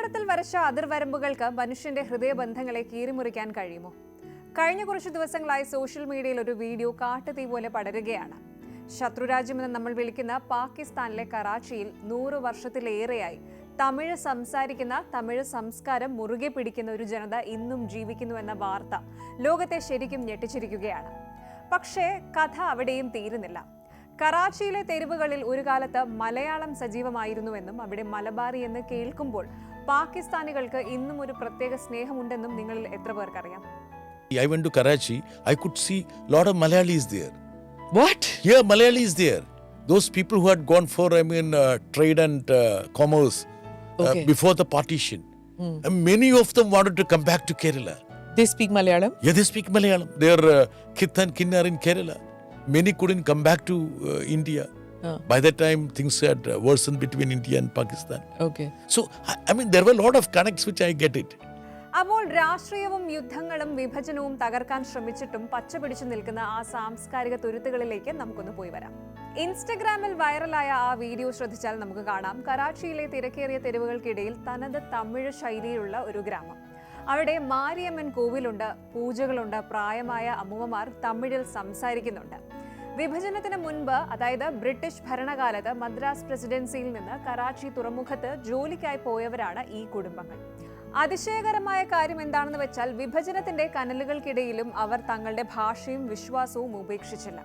ഭൂപടത്തിൽ വരച്ച അതിർവരമ്പുകൾക്ക് മനുഷ്യന്റെ ഹൃദയബന്ധങ്ങളെ കീറിമുറിക്കാൻ കഴിയുമോ? കഴിഞ്ഞ കുറച്ച് ദിവസങ്ങളായി സോഷ്യൽ മീഡിയയിൽ ഒരു വീഡിയോ കാട്ടുതീ പോലെ പടരുകയാണ്. ശത്രുരാജ്യമെന്ന് നമ്മൾ വിളിക്കുന്ന പാകിസ്ഥാനിലെ കറാച്ചിയിൽ 100 വർഷത്തിലേറെയായി തമിഴ് സംസാരിക്കുന്ന, തമിഴ് സംസ്കാരം മുറുകെ പിടിക്കുന്ന ഒരു ജനത ഇന്നും ജീവിക്കുന്നുവെന്ന വാർത്ത ലോകത്തെ ശരിക്കും ഞെട്ടിച്ചിരിക്കുകയാണ്. പക്ഷേ കഥ അവിടെയും തീരുന്നില്ല. കറാച്ചിയിലെ തെരുവുകളിൽ ഒരു കാലത്ത് മലയാളം സജീവമായിരുന്നുവെന്നും അവിടെ മലബാറി എന്ന് കേൾക്കുമ്പോൾ പാകിസ്ഥാനികൾക്ക് ഇന്നും ഒരു പ്രത്യേക സ്നേഹമുണ്ടെന്നും നിങ്ങളിൽ എത്ര പേർക്കറിയാം? I went to Karachi. I could see a lot of Malayalis there. What? Yeah, Malayalis there. Those people who had gone for, trade and commerce before the partition. And many of them wanted to come back to Kerala. They speak Malayalam? Yeah, they speak Malayalam. Their kith and kin are in Kerala. Many couldn't come back to India. By that time, things had worsened between India and Pakistan. Okay. So, there were a lot of connects which I get it. അപ്പോൾ രാഷ്ട്രീയവും യുദ്ധങ്ങളും വിഭജനവും തകർക്കാൻ ശ്രമിച്ചിട്ടും പച്ചപിടിച്ചു നിൽക്കുന്ന ആ സാംസ്കാരിക തുരുത്തുകളിലേക്ക് നമുക്കൊന്ന് പോയി വരാം. ഇൻസ്റ്റഗ്രാമിൽ വൈറലായ ആ വീഡിയോ ശ്രദ്ധിച്ചാൽ നമുക്ക് കാണാം, കറാച്ചിയിലെ തിരക്കേറിയ തെരുവുകൾക്കിടയിൽ തനത് തമിഴ് ശൈലിയിലുള്ള ഒരു ഗ്രാമം. അവിടെ മാരിയമ്മൻ കോവിലുണ്ട്, പൂജകളുണ്ട്, പ്രായമായ അമ്മൂമ്മമാർ തമിഴിൽ സംസാരിക്കുന്നുണ്ട്. വിഭജനത്തിന് മുൻപ്, അതായത് ബ്രിട്ടീഷ് ഭരണകാലത്ത് മദ്രാസ് പ്രസിഡൻസിയിൽ നിന്ന് കറാച്ചി തുറമുഖത്ത് ജോലിക്കായി പോയവരാണ് ഈ കുടുംബങ്ങൾ. അതിശയകരമായ കാര്യം എന്താണെന്ന് വെച്ചാൽ വിഭജനത്തിന്റെ കനലുകൾക്കിടയിലും അവർ തങ്ങളുടെ ഭാഷയും വിശ്വാസവും ഉപേക്ഷിച്ചില്ല.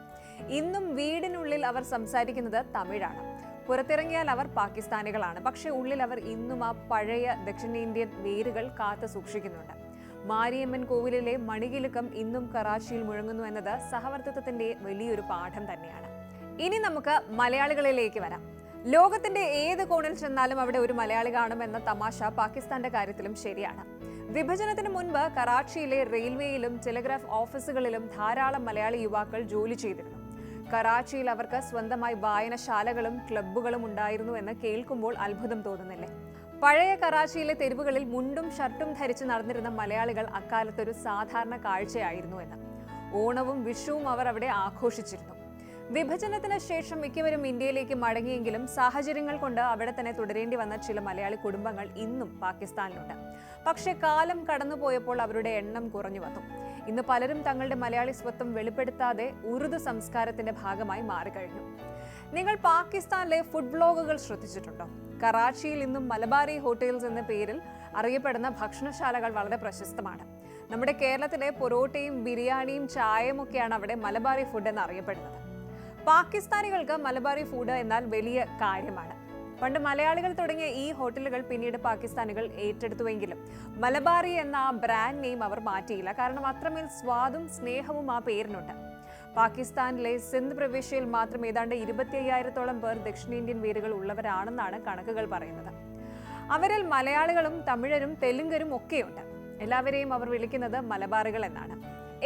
ഇന്നും വീടിനുള്ളിൽ അവർ സംസാരിക്കുന്നത് തമിഴാണ്. പുറത്തിറങ്ങിയാൽ അവർ പാകിസ്ഥാനികളാണ്. പക്ഷേ ഉള്ളിൽ അവർ ഇന്നും ആ പഴയ ദക്ഷിണേന്ത്യൻ വേരുകൾ കാത്തു സൂക്ഷിക്കുന്നുണ്ട്. മാരിയമ്മൻ കോവിലിലെ മണികിലുക്കം ഇന്നും കറാച്ചിയിൽ മുഴങ്ങുന്നു എന്നത് സഹവർത്തിത്വത്തിന്റെ വലിയൊരു പാഠം തന്നെയാണ്. ഇനി നമുക്ക് മലയാളികളിലേക്ക് വരാം. ലോകത്തിന്റെ ഏത് കോണിൽ ചെന്നാലും അവിടെ ഒരു മലയാളി കാണുമെന്ന തമാശ പാകിസ്ഥാന്റെ കാര്യത്തിലും ശരിയാണ്. വിഭജനത്തിന് മുൻപ് കറാച്ചിയിലെ റെയിൽവേയിലും ടെലിഗ്രാഫ് ഓഫീസുകളിലും ധാരാളം മലയാളി യുവാക്കൾ ജോലി ചെയ്തിരുന്നു. കറാച്ചിയിൽ അവർക്ക് സ്വന്തമായി വായനശാലകളും ക്ലബ്ബുകളും ഉണ്ടായിരുന്നു എന്ന് കേൾക്കുമ്പോൾ അത്ഭുതം തോന്നുന്നില്ലേ? പഴയ കറാച്ചിയിലെ തെരുവുകളിൽ മുണ്ടും ഷർട്ടും ധരിച്ച് നടന്നിരുന്ന മലയാളികൾ അക്കാലത്തൊരു സാധാരണ കാഴ്ചയായിരുന്നു എന്ന്. ഓണവും വിഷുവും അവർ അവിടെ ആഘോഷിച്ചിരുന്നു. വിഭജനത്തിന് ശേഷം മിക്കവരും ഇന്ത്യയിലേക്ക് മടങ്ങിയെങ്കിലും സാഹചര്യങ്ങൾ കൊണ്ട് അവിടെ തന്നെ തുടരേണ്ടി വന്ന ചില മലയാളി കുടുംബങ്ങൾ ഇന്നും പാകിസ്ഥാനിലുണ്ട്. പക്ഷേ കാലം കടന്നുപോയപ്പോൾ അവരുടെ എണ്ണം കുറഞ്ഞു വന്നു. ഇന്ന് പലരും തങ്ങളുടെ മലയാളി സ്വത്വം വെളിപ്പെടുത്താതെ ഉറുദു സംസ്കാരത്തിന്റെ ഭാഗമായി മാറിക്കഴിഞ്ഞു. നിങ്ങൾ പാകിസ്ഥാനിലെ ഫുഡ് വ്ലോഗുകൾ ശ്രദ്ധിച്ചിട്ടുണ്ടോ? കറാച്ചിയിൽ ഇന്നും മലബാറി ഹോട്ടൽസ് എന്ന പേരിൽ അറിയപ്പെടുന്ന ഭക്ഷണശാലകൾ വളരെ പ്രശസ്തമാണ്. നമ്മുടെ കേരളത്തിലെ പൊറോട്ടയും ബിരിയാണിയും ചായയും ഒക്കെയാണ് അവിടെ മലബാറി ഫുഡ് എന്ന് അറിയപ്പെടുന്നത്. പാകിസ്ഥാനികൾക്ക് മലബാറി ഫുഡ് എന്നാൽ വലിയ കാര്യമാണ്. പണ്ട് മലയാളികൾ തുടങ്ങിയ ഈ ഹോട്ടലുകൾ പിന്നീട് പാകിസ്ഥാനികൾ ഏറ്റെടുത്തുവെങ്കിലും മലബാറി എന്ന ആ ബ്രാൻഡ് നെയിം അവർ മാറ്റിയില്ല. കാരണം അത്രമേൽ സ്വാദും സ്നേഹവും ആ പേരിനുണ്ട്. പാകിസ്ഥാനിലെ സിന്ധ് പ്രവിശ്യയിൽ മാത്രം ഏതാണ്ട് 25,000-ഓളം പേർ ദക്ഷിണേന്ത്യൻ വേരുകൾ ഉള്ളവരാണെന്നാണ് കണക്കുകൾ പറയുന്നത്. അവരിൽ മലയാളികളും തമിഴരും തെലുങ്കരും ഒക്കെയുണ്ട്. എല്ലാവരെയും അവർ വിളിക്കുന്നത് മലബാറികൾ എന്നാണ്.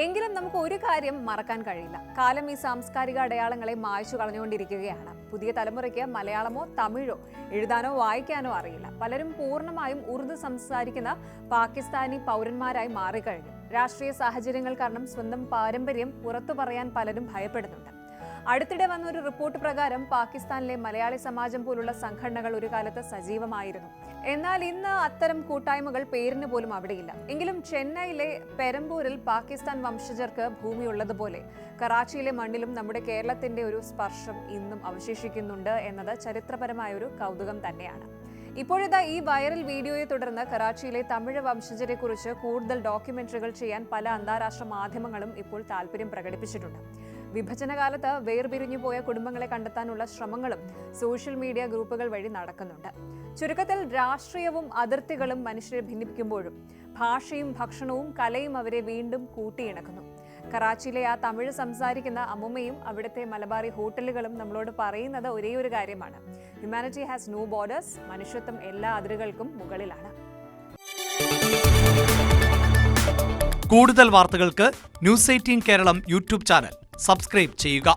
എങ്കിലും നമുക്ക് ഒരു കാര്യം മറക്കാൻ കഴിയില്ല. കാലം ഈ സാംസ്കാരിക അടയാളങ്ങളെ മായ്ച്ചു കളഞ്ഞുകൊണ്ടിരിക്കുകയാണ്. പുതിയ തലമുറയ്ക്ക് മലയാളമോ തമിഴോ എഴുതാനോ വായിക്കാനോ അറിയില്ല. പലരും പൂർണ്ണമായും ഉറുദു സംസാരിക്കുന്ന പാകിസ്ഥാനി പൗരന്മാരായി മാറിക്കഴിഞ്ഞു. രാഷ്ട്രീയ സാഹചര്യങ്ങൾ കാരണം സ്വന്തം പാരമ്പര്യം പുറത്തു പറയാൻ പലരും ഭയപ്പെടുന്നുണ്ട്. അടുത്തിടെ വന്ന ഒരു റിപ്പോർട്ട് പ്രകാരം പാകിസ്ഥാനിലെ മലയാളി സമാജം പോലുള്ള സംഘടനകൾ ഒരു കാലത്ത് സജീവമായിരുന്നു. എന്നാൽ ഇന്ന് അത്തരം കൂട്ടായ്മകൾ പേരിന് പോലും അവിടെയില്ല. എങ്കിലും ചെന്നൈയിലെ പെരമ്പൂരിൽ പാകിസ്ഥാൻ വംശജർക്ക് ഭൂമിയുള്ളതുപോലെ കറാച്ചിയിലെ മണ്ണിലും നമ്മുടെ കേരളത്തിന്റെ ഒരു സ്പർശം ഇന്നും അവശേഷിക്കുന്നുണ്ട് എന്നത് ചരിത്രപരമായ ഒരു കൗതുകം തന്നെയാണ്. ഇപ്പോഴിതാ ഈ വൈറൽ വീഡിയോയെ തുടർന്ന് കറാച്ചിയിലെ തമിഴ് വംശജരെ കുറിച്ച് കൂടുതൽ ഡോക്യുമെന്ററികൾ ചെയ്യാൻ പല അന്താരാഷ്ട്ര മാധ്യമങ്ങളും ഇപ്പോൾ താല്പര്യം പ്രകടിപ്പിച്ചിട്ടുണ്ട്. വിഭജനകാലത്ത് വേർപിരിഞ്ഞു പോയ കുടുംബങ്ങളെ കണ്ടെത്താനുള്ള ശ്രമങ്ങളും സോഷ്യൽ മീഡിയ ഗ്രൂപ്പുകൾ വഴി നടക്കുന്നുണ്ട്. ചുരുക്കത്തിൽ രാഷ്ട്രീയവും അതിർത്തികളും മനുഷ്യരെ ഭിന്നിപ്പിക്കുമ്പോഴും ഭാഷയും ഭക്ഷണവും കലയും അവരെ വീണ്ടും കൂട്ടിയിണക്കുന്നു. കറാച്ചിയിലെ ആ തമിഴ് സംസാരിക്കുന്ന അമ്മുമ്മയും അവിടുത്തെ മലബാറി ഹോട്ടലുകളും നമ്മളോട് പറയുന്നത് ഒരേ ഒരു കാര്യമാണ്: ഹ്യൂമാനിറ്റി ഹാസ് നോ ബോർഡേഴ്സ്. മനുഷ്യത്വം എല്ലാ അതിരുകൾക്കും മുകളിലാണ്. കൂടുതൽ വാർത്തകൾക്ക് news 18 Keralam YouTube channel subscribe ചെയ്യുക.